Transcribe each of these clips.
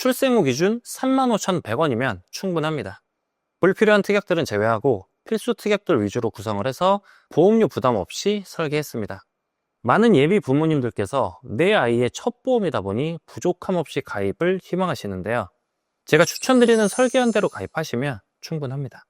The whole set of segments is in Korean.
출생 후 기준 35,100원이면 충분합니다. 불필요한 특약들은 제외하고 필수 특약들 위주로 구성을 해서 보험료 부담 없이 설계했습니다. 많은 예비 부모님들께서 내 아이의 첫 보험이다 보니 부족함 없이 가입을 희망하시는데요. 제가 추천드리는 설계한 대로 가입하시면 충분합니다.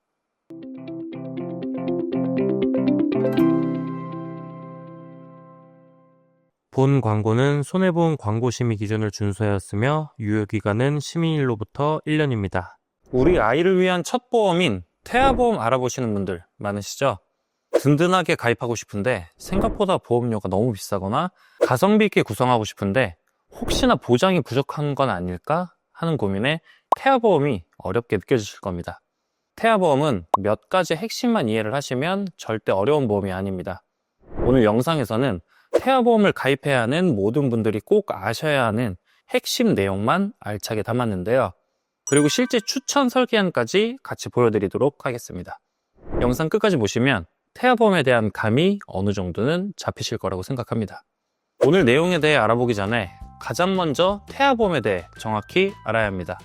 본 광고는 손해보험 광고 심의 기준을 준수하였으며 유효기간은 심의일로부터 1년입니다. 우리 아이를 위한 첫 보험인 태아보험 알아보시는 분들 많으시죠? 든든하게 가입하고 싶은데 생각보다 보험료가 너무 비싸거나 가성비 있게 구성하고 싶은데 혹시나 보장이 부족한 건 아닐까 하는 고민에 태아보험이 어렵게 느껴지실 겁니다. 태아보험은 몇 가지 핵심만 이해를 하시면 절대 어려운 보험이 아닙니다. 오늘 영상에서는 태아보험을 가입해야 하는 모든 분들이 꼭 아셔야 하는 핵심 내용만 알차게 담았는데요. 그리고 실제 추천 설계안까지 같이 보여드리도록 하겠습니다. 영상 끝까지 보시면 태아보험에 대한 감이 어느 정도는 잡히실 거라고 생각합니다. 오늘 내용에 대해 알아보기 전에 가장 먼저 태아보험에 대해 정확히 알아야 합니다.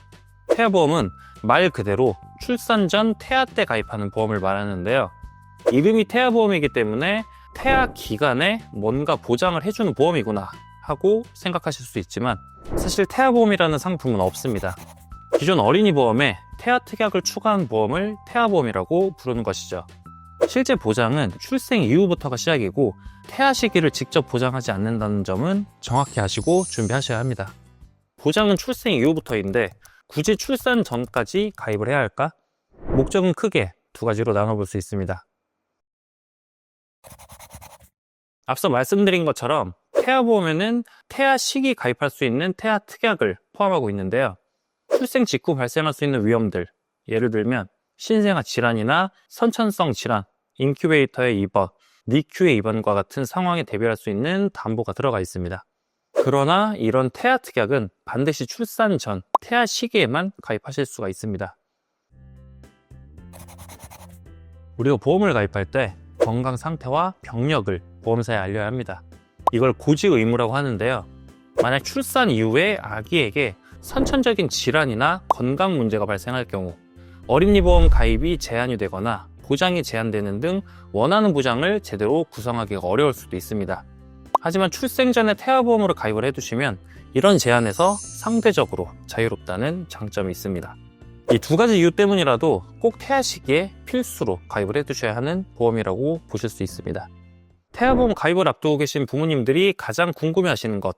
태아보험은 말 그대로 출산 전 태아 때 가입하는 보험을 말하는데요. 이름이 태아보험이기 때문에 태아 기간에 뭔가 보장을 해주는 보험이구나 하고 생각하실 수 있지만 사실 태아보험이라는 상품은 없습니다. 기존 어린이 보험에 태아 특약을 추가한 보험을 태아보험이라고 부르는 것이죠. 실제 보장은 출생 이후부터가 시작이고 태아 시기를 직접 보장하지 않는다는 점은 정확히 아시고 준비하셔야 합니다. 보장은 출생 이후부터인데 굳이 출산 전까지 가입을 해야 할까? 목적은 크게 두 가지로 나눠볼 수 있습니다. 앞서 말씀드린 것처럼 태아보험에는 태아 시기 가입할 수 있는 태아 특약을 포함하고 있는데요. 출생 직후 발생할 수 있는 위험들, 예를 들면 신생아 질환이나 선천성 질환, 인큐베이터에 입원, 니큐에 입원과 같은 상황에 대비할 수 있는 담보가 들어가 있습니다. 그러나 이런 태아 특약은 반드시 출산 전 태아 시기에만 가입하실 수가 있습니다. 우리가 보험을 가입할 때 건강 상태와 병력을 보험사에 알려야 합니다. 이걸 고지 의무라고 하는데요. 만약 출산 이후에 아기에게 선천적인 질환이나 건강 문제가 발생할 경우 어린이 보험 가입이 제한이 되거나 보장이 제한되는 등 원하는 보장을 제대로 구성하기가 어려울 수도 있습니다. 하지만 출생 전에 태아보험으로 가입을 해두시면 이런 제한에서 상대적으로 자유롭다는 장점이 있습니다. 이 두 가지 이유 때문이라도 꼭 태아 시기에 필수로 가입을 해두셔야 하는 보험이라고 보실 수 있습니다. 태아보험 가입을 앞두고 계신 부모님들이 가장 궁금해하시는 것,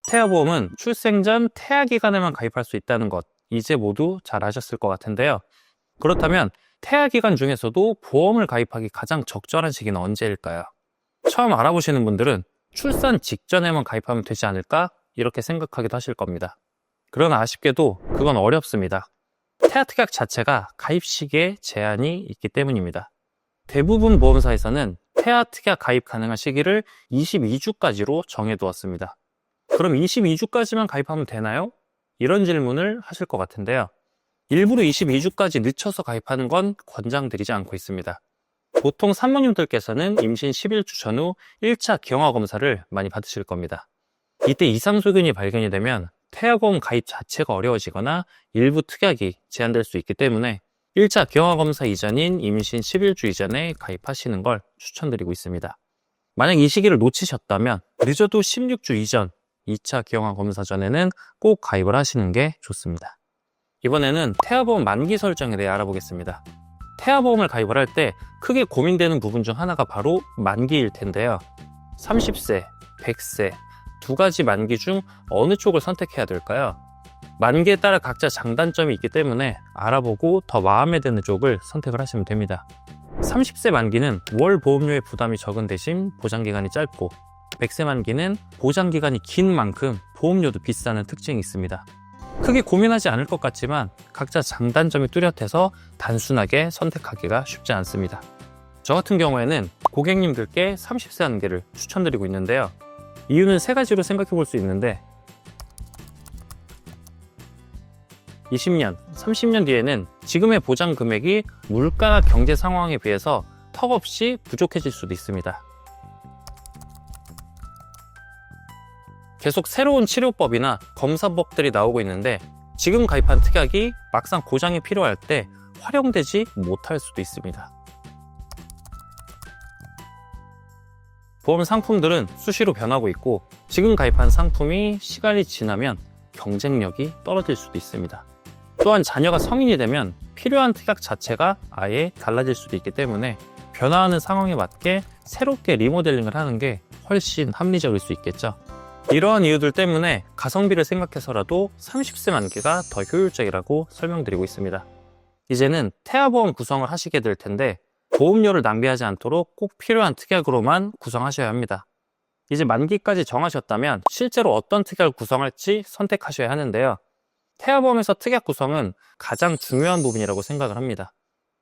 태아보험은 출생 전 태아 기간에만 가입할 수 있다는 것, 이제 모두 잘 아셨을 것 같은데요. 그렇다면 태아 기간 중에서도 보험을 가입하기 가장 적절한 시기는 언제일까요? 처음 알아보시는 분들은 출산 직전에만 가입하면 되지 않을까? 이렇게 생각하기도 하실 겁니다. 그러나 아쉽게도 그건 어렵습니다. 태아 특약 자체가 가입 시기에 제한이 있기 때문입니다. 대부분 보험사에서는 태아 특약 가입 가능한 시기를 22주까지로 정해두었습니다. 그럼 22주까지만 가입하면 되나요? 이런 질문을 하실 것 같은데요. 일부러 22주까지 늦춰서 가입하는 건 권장드리지 않고 있습니다. 보통 산모님들께서는 임신 11주 전후 1차 경화 검사를 많이 받으실 겁니다. 이때 이상소견이 발견이 되면 태아보험 가입 자체가 어려워지거나 일부 특약이 제한될 수 있기 때문에 1차 경화 검사 이전인 임신 11주 이전에 가입하시는 걸 추천드리고 있습니다. 만약 이 시기를 놓치셨다면 늦어도 16주 이전 2차 경화 검사 전에는 꼭 가입을 하시는 게 좋습니다. 이번에는 태아보험 만기 설정에 대해 알아보겠습니다. 태아보험을 가입을 할 때 크게 고민되는 부분 중 하나가 바로 만기일 텐데요. 30세, 100세 두 가지 만기 중 어느 쪽을 선택해야 될까요? 만기에 따라 각자 장단점이 있기 때문에 알아보고 더 마음에 드는 쪽을 선택을 하시면 됩니다. 30세 만기는 월 보험료의 부담이 적은 대신 보장기간이 짧고 100세 만기는 보장기간이 긴 만큼 보험료도 비싸는 특징이 있습니다. 크게 고민하지 않을 것 같지만 각자 장단점이 뚜렷해서 단순하게 선택하기가 쉽지 않습니다. 저 같은 경우에는 고객님들께 30세 만기를 추천드리고 있는데요. 이유는 세 가지로 생각해 볼 수 있는데 20년, 30년 뒤에는 지금의 보장 금액이 물가나 경제 상황에 비해서 턱없이 부족해질 수도 있습니다. 계속 새로운 치료법이나 검사법들이 나오고 있는데 지금 가입한 특약이 막상 고장이 필요할 때 활용되지 못할 수도 있습니다. 보험 상품들은 수시로 변하고 있고 지금 가입한 상품이 시간이 지나면 경쟁력이 떨어질 수도 있습니다. 또한 자녀가 성인이 되면 필요한 특약 자체가 아예 달라질 수도 있기 때문에 변화하는 상황에 맞게 새롭게 리모델링을 하는 게 훨씬 합리적일 수 있겠죠. 이러한 이유들 때문에 가성비를 생각해서라도 30세 만기가 더 효율적이라고 설명드리고 있습니다. 이제는 태아보험 구성을 하시게 될 텐데 보험료를 낭비하지 않도록 꼭 필요한 특약으로만 구성하셔야 합니다. 이제 만기까지 정하셨다면 실제로 어떤 특약을 구성할지 선택하셔야 하는데요. 태아보험에서 특약 구성은 가장 중요한 부분이라고 생각을 합니다.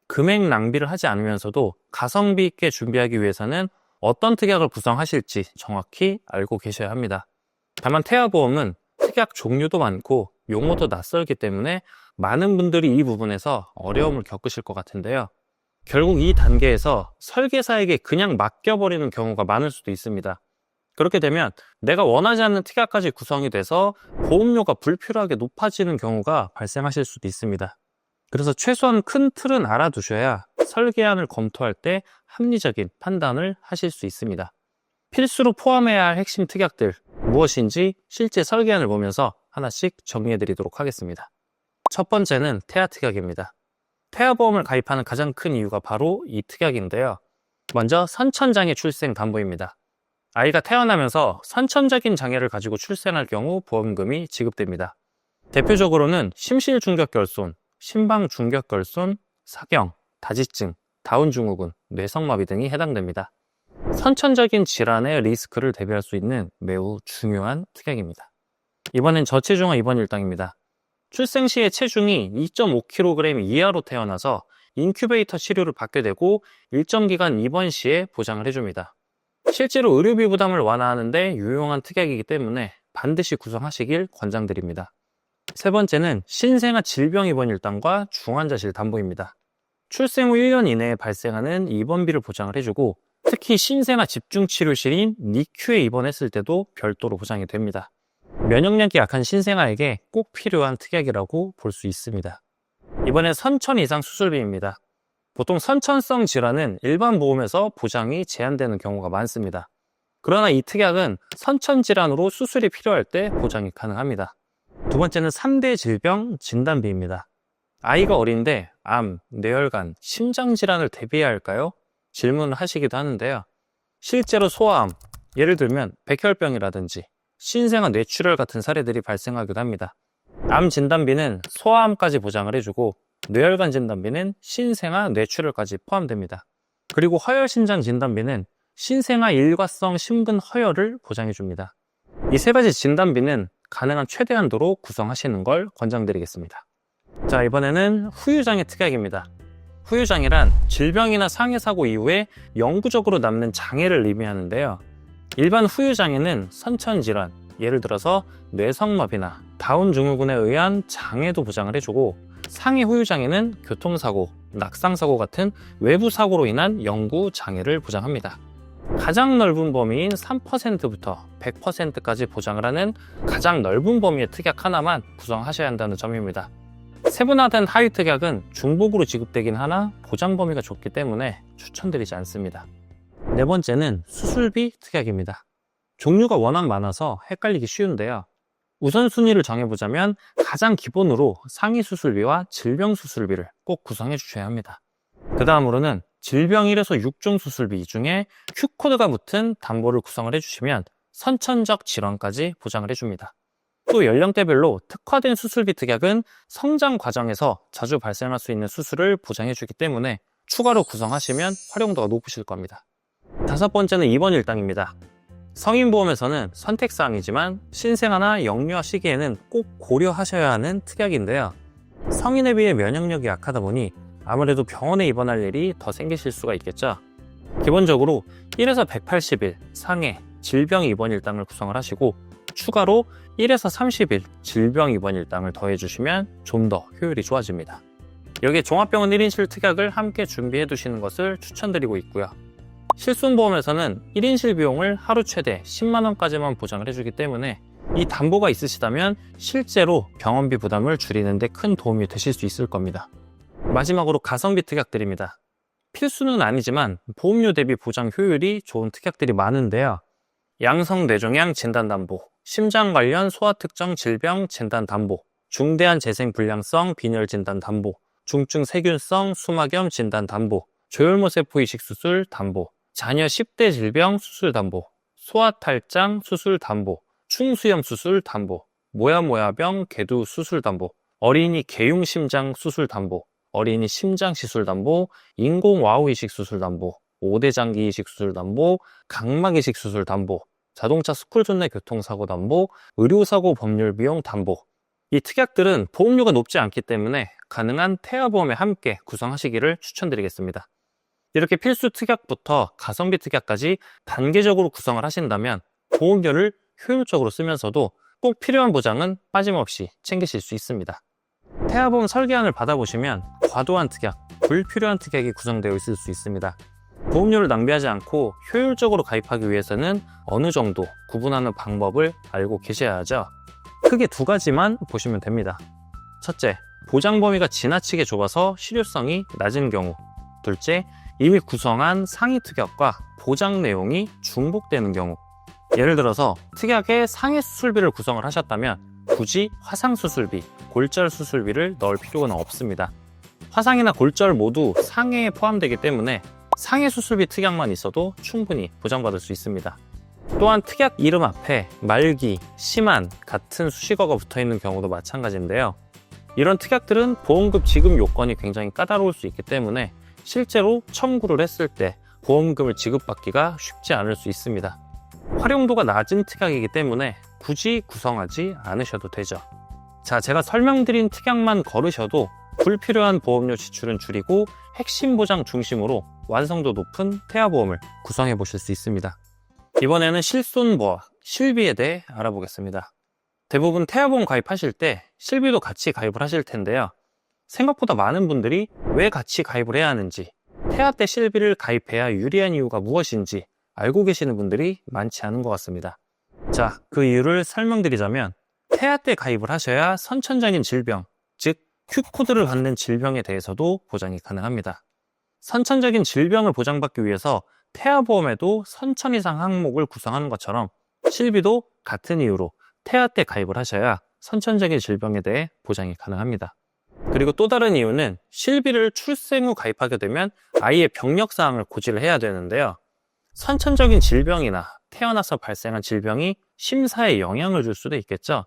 금액 낭비를 하지 않으면서도 가성비 있게 준비하기 위해서는 어떤 특약을 구성하실지 정확히 알고 계셔야 합니다. 다만 태아보험은 특약 종류도 많고 용어도 낯설기 때문에 많은 분들이 이 부분에서 어려움을 겪으실 것 같은데요. 결국 이 단계에서 설계사에게 그냥 맡겨버리는 경우가 많을 수도 있습니다. 그렇게 되면 내가 원하지 않는 특약까지 구성이 돼서 보험료가 불필요하게 높아지는 경우가 발생하실 수도 있습니다. 그래서 최소한 큰 틀은 알아두셔야 설계안을 검토할 때 합리적인 판단을 하실 수 있습니다. 필수로 포함해야 할 핵심 특약들 무엇인지 실제 설계안을 보면서 하나씩 정리해 드리도록 하겠습니다. 첫 번째는 태아 특약입니다. 태아보험을 가입하는 가장 큰 이유가 바로 이 특약인데요. 먼저 선천장애 출생 담보입니다. 아이가 태어나면서 선천적인 장애를 가지고 출생할 경우 보험금이 지급됩니다. 대표적으로는 심실중격결손, 심방중격결손, 사경, 다지증, 다운증후군, 뇌성마비 등이 해당됩니다. 선천적인 질환의 리스크를 대비할 수 있는 매우 중요한 특약입니다. 이번엔 저체중아 입원 일당입니다. 출생 시에 체중이 2.5kg 이하로 태어나서 인큐베이터 치료를 받게 되고 일정 기간 입원 시에 보장을 해줍니다. 실제로 의료비 부담을 완화하는 데 유용한 특약이기 때문에 반드시 구성하시길 권장드립니다. 세 번째는 신생아 질병 입원 일당과 중환자실 담보입니다. 출생 후 1년 이내에 발생하는 입원비를 보장을 해주고 특히 신생아 집중치료실인 니큐에 입원했을 때도 별도로 보장이 됩니다. 면역력이 약한 신생아에게 꼭 필요한 특약이라고 볼 수 있습니다. 이번엔 선천 이상 수술비입니다. 보통 선천성 질환은 일반 보험에서 보장이 제한되는 경우가 많습니다. 그러나 이 특약은 선천 질환으로 수술이 필요할 때 보장이 가능합니다. 두 번째는 3대 질병 진단비입니다. 아이가 어린데 암, 뇌혈관, 심장 질환을 대비해야 할까요? 질문을 하시기도 하는데요. 실제로 소아암, 예를 들면 백혈병이라든지 신생아 뇌출혈 같은 사례들이 발생하기도 합니다. 암 진단비는 소아암까지 보장을 해주고 뇌혈관 진단비는 신생아 뇌출혈까지 포함됩니다. 그리고 허혈심장 진단비는 신생아 일과성 심근 허혈을 보장해줍니다. 이 세 가지 진단비는 가능한 최대한도로 구성하시는 걸 권장드리겠습니다. 자, 이번에는 후유장애 특약입니다. 후유장애란 질병이나 상해 사고 이후에 영구적으로 남는 장애를 의미하는데요. 일반 후유장애는 선천질환, 예를 들어서 뇌성마비나 다운증후군에 의한 장애도 보장을 해주고 상해 후유장애는 교통사고, 낙상사고 같은 외부 사고로 인한 영구 장애를 보장합니다. 가장 넓은 범위인 3%부터 100%까지 보장을 하는 가장 넓은 범위의 특약 하나만 구성하셔야 한다는 점입니다. 세분화된 하위 특약은 중복으로 지급되긴 하나 보장 범위가 좁기 때문에 추천드리지 않습니다. 네 번째는 수술비 특약입니다. 종류가 워낙 많아서 헷갈리기 쉬운데요. 우선순위를 정해보자면 가장 기본으로 상위 수술비와 질병 수술비를 꼭 구성해 주셔야 합니다. 그 다음으로는 질병 1에서 6종 수술비 중에 Q코드가 붙은 담보를 구성을 해주시면 선천적 질환까지 보장을 해줍니다. 또 연령대별로 특화된 수술비 특약은 성장 과정에서 자주 발생할 수 있는 수술을 보장해주기 때문에 추가로 구성하시면 활용도가 높으실 겁니다. 다섯 번째는 입원 일당입니다. 성인보험에서는 선택사항이지만 신생아나 영유아 시기에는 꼭 고려하셔야 하는 특약인데요. 성인에 비해 면역력이 약하다 보니 아무래도 병원에 입원할 일이 더 생기실 수가 있겠죠. 기본적으로 1에서 180일 상해 질병 입원 일당을 구성을 하시고 추가로 1에서 30일 질병 입원 일당을 더해주시면 좀 더 효율이 좋아집니다. 여기에 종합병원 1인실 특약을 함께 준비해 두시는 것을 추천드리고 있고요. 실손보험에서는 1인실 비용을 하루 최대 10만원까지만 보장을 해주기 때문에 이 담보가 있으시다면 실제로 병원비 부담을 줄이는 데 큰 도움이 되실 수 있을 겁니다. 마지막으로 가성비 특약들입니다. 필수는 아니지만 보험료 대비 보장 효율이 좋은 특약들이 많은데요. 양성뇌종양 진단담보, 심장 관련 소아 특정 질병 진단담보, 중대한 재생불량성 빈혈 진단담보, 중증 세균성 수막염 진단담보, 조혈모세포 이식 수술 담보, 자녀 10대 질병 수술 담보, 소아 탈장 수술 담보, 충수염 수술 담보, 모야모야병 개두 수술 담보, 어린이 개용 심장 수술 담보, 어린이 심장 시술 담보, 인공 와우 이식 수술 담보, 5대 장기 이식 수술 담보, 각막 이식 수술 담보, 자동차 스쿨존내 교통사고 담보, 의료사고 법률 비용 담보. 이 특약들은 보험료가 높지 않기 때문에 가능한 태아보험에 함께 구성하시기를 추천드리겠습니다. 이렇게 필수 특약부터 가성비 특약까지 단계적으로 구성을 하신다면 보험료를 효율적으로 쓰면서도 꼭 필요한 보장은 빠짐없이 챙기실 수 있습니다. 태아보험 설계안을 받아보시면 과도한 특약, 불필요한 특약이 구성되어 있을 수 있습니다. 보험료를 낭비하지 않고 효율적으로 가입하기 위해서는 어느 정도 구분하는 방법을 알고 계셔야 하죠. 크게 두 가지만 보시면 됩니다. 첫째, 보장 범위가 지나치게 좁아서 실효성이 낮은 경우. 둘째, 이미 구성한 상위 특약과 보장 내용이 중복되는 경우. 예를 들어서 특약에 상해 수술비를 구성을 하셨다면 굳이 화상 수술비, 골절 수술비를 넣을 필요는 없습니다. 화상이나 골절 모두 상해에 포함되기 때문에 상해 수술비 특약만 있어도 충분히 보장받을 수 있습니다. 또한 특약 이름 앞에 말기, 심한 같은 수식어가 붙어있는 경우도 마찬가지인데요. 이런 특약들은 보험금 지급 요건이 굉장히 까다로울 수 있기 때문에 실제로 청구를 했을 때 보험금을 지급받기가 쉽지 않을 수 있습니다. 활용도가 낮은 특약이기 때문에 굳이 구성하지 않으셔도 되죠. 자, 제가 설명드린 특약만 걸으셔도 불필요한 보험료 지출은 줄이고 핵심 보장 중심으로 완성도 높은 태아보험을 구성해 보실 수 있습니다. 이번에는 실손보험, 실비에 대해 알아보겠습니다. 대부분 태아보험 가입하실 때 실비도 같이 가입을 하실 텐데요. 생각보다 많은 분들이 왜 같이 가입을 해야 하는지, 태아 때 실비를 가입해야 유리한 이유가 무엇인지 알고 계시는 분들이 많지 않은 것 같습니다. 자, 그 이유를 설명드리자면 태아 때 가입을 하셔야 선천적인 질병, 즉 Q코드를 받는 질병에 대해서도 보장이 가능합니다. 선천적인 질병을 보장받기 위해서 태아보험에도 선천 이상 항목을 구성하는 것처럼 실비도 같은 이유로 태아 때 가입을 하셔야 선천적인 질병에 대해 보장이 가능합니다. 그리고 또 다른 이유는 실비를 출생 후 가입하게 되면 아이의 병력사항을 고지를 해야 되는데요. 선천적인 질병이나 태어나서 발생한 질병이 심사에 영향을 줄 수도 있겠죠.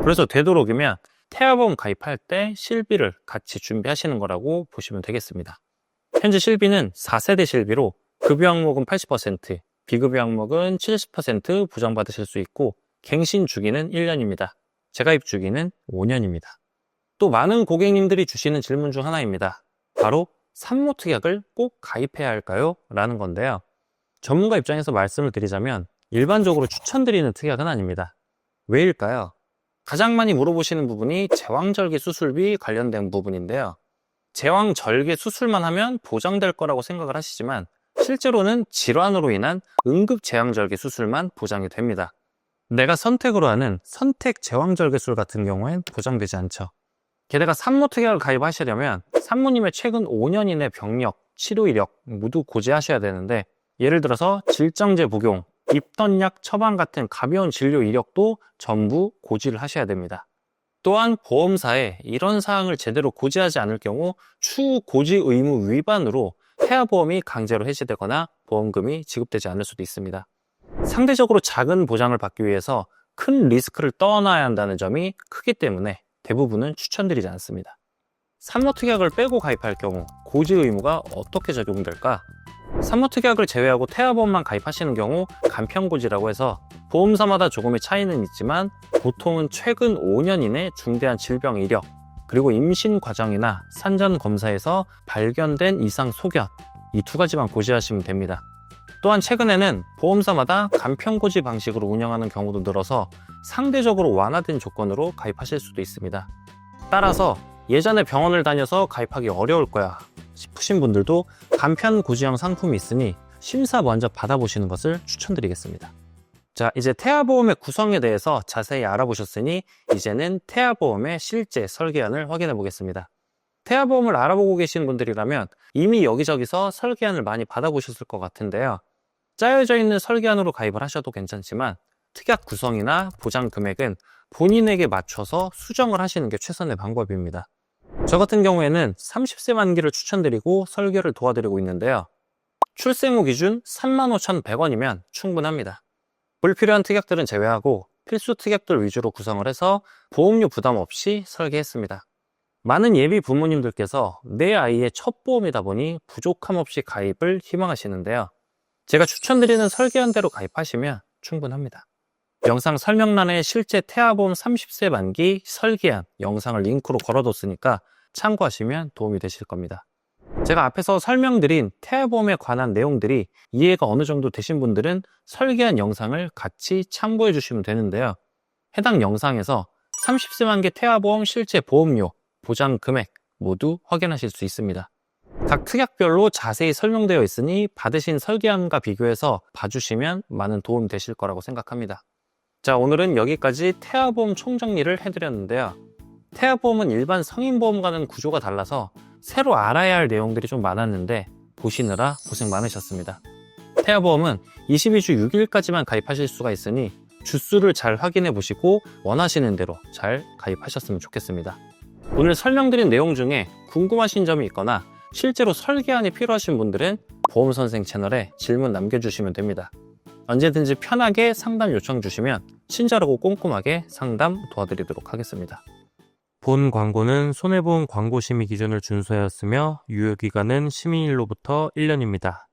그래서 되도록이면 태아보험 가입할 때 실비를 같이 준비하시는 거라고 보시면 되겠습니다. 현재 실비는 4세대 실비로 급여 항목은 80%, 비급여 항목은 70% 보장받으실 수 있고 갱신 주기는 1년입니다. 재가입 주기는 5년입니다. 또 많은 고객님들이 주시는 질문 중 하나입니다. 바로 산모 특약을 꼭 가입해야 할까요? 라는 건데요. 전문가 입장에서 말씀을 드리자면 일반적으로 추천드리는 특약은 아닙니다. 왜일까요? 가장 많이 물어보시는 부분이 제왕절개 수술비 관련된 부분인데요. 제왕절개 수술만 하면 보장될 거라고 생각을 하시지만 실제로는 질환으로 인한 응급제왕절개 수술만 보장이 됩니다. 내가 선택으로 하는 선택 제왕절개술 같은 경우엔 보장되지 않죠. 게다가 산모 특약을 가입하시려면 산모님의 최근 5년 이내 병력, 치료 이력 모두 고지하셔야 되는데 예를 들어서 질정제 복용, 입던 약 처방 같은 가벼운 진료 이력도 전부 고지를 하셔야 됩니다. 또한 보험사에 이런 사항을 제대로 고지하지 않을 경우 추후 고지 의무 위반으로 태아보험이 강제로 해지되거나 보험금이 지급되지 않을 수도 있습니다. 상대적으로 작은 보장을 받기 위해서 큰 리스크를 떠나야 한다는 점이 크기 때문에 대부분은 추천드리지 않습니다. 산모특약을 빼고 가입할 경우 고지 의무가 어떻게 적용될까? 산모특약을 제외하고 태아보험만 가입하시는 경우 간편고지라고 해서 보험사마다 조금의 차이는 있지만 보통은 최근 5년 이내 중대한 질병 이력, 그리고 임신 과정이나 산전 검사에서 발견된 이상 소견, 이 두 가지만 고지하시면 됩니다. 또한 최근에는 보험사마다 간편고지 방식으로 운영하는 경우도 늘어서 상대적으로 완화된 조건으로 가입하실 수도 있습니다. 따라서 예전에 병원을 다녀서 가입하기 어려울 거야 싶으신 분들도 간편고지형 상품이 있으니 심사 먼저 받아보시는 것을 추천드리겠습니다. 자, 이제 태아보험의 구성에 대해서 자세히 알아보셨으니 이제는 태아보험의 실제 설계안을 확인해 보겠습니다. 태아보험을 알아보고 계신 분들이라면 이미 여기저기서 설계안을 많이 받아보셨을 것 같은데요. 짜여져 있는 설계안으로 가입을 하셔도 괜찮지만 특약 구성이나 보장 금액은 본인에게 맞춰서 수정을 하시는 게 최선의 방법입니다. 저 같은 경우에는 30세 만기를 추천드리고 설계를 도와드리고 있는데요. 출생 후 기준 35,100원이면 충분합니다. 불필요한 특약들은 제외하고 필수 특약들 위주로 구성을 해서 보험료 부담 없이 설계했습니다. 많은 예비 부모님들께서 내 아이의 첫 보험이다 보니 부족함 없이 가입을 희망하시는데요. 제가 추천드리는 설계안대로 가입하시면 충분합니다. 영상 설명란에 실제 태아보험 30세 만기 설계안 영상을 링크로 걸어뒀으니까 참고하시면 도움이 되실 겁니다. 제가 앞에서 설명드린 태아보험에 관한 내용들이 이해가 어느 정도 되신 분들은 설계한 영상을 같이 참고해 주시면 되는데요. 해당 영상에서 30세 만기 태아보험 실제 보험료, 보장 금액 모두 확인하실 수 있습니다. 각 특약별로 자세히 설명되어 있으니 받으신 설계안과 비교해서 봐주시면 많은 도움이 되실 거라고 생각합니다. 자, 오늘은 여기까지 태아보험 총정리를 해드렸는데요. 태아보험은 일반 성인보험과는 구조가 달라서 새로 알아야 할 내용들이 좀 많았는데 보시느라 고생 많으셨습니다. 태아보험은 22주 6일까지만 가입하실 수가 있으니 주수를 잘 확인해 보시고 원하시는 대로 잘 가입하셨으면 좋겠습니다. 오늘 설명드린 내용 중에 궁금하신 점이 있거나 실제로 설계안이 필요하신 분들은 보험선생 채널에 질문 남겨주시면 됩니다. 언제든지 편하게 상담 요청 주시면 친절하고 꼼꼼하게 상담 도와드리도록 하겠습니다. 본 광고는 손해보험 광고 심의 기준을 준수하였으며 유효기간은 심의일로부터 1년입니다.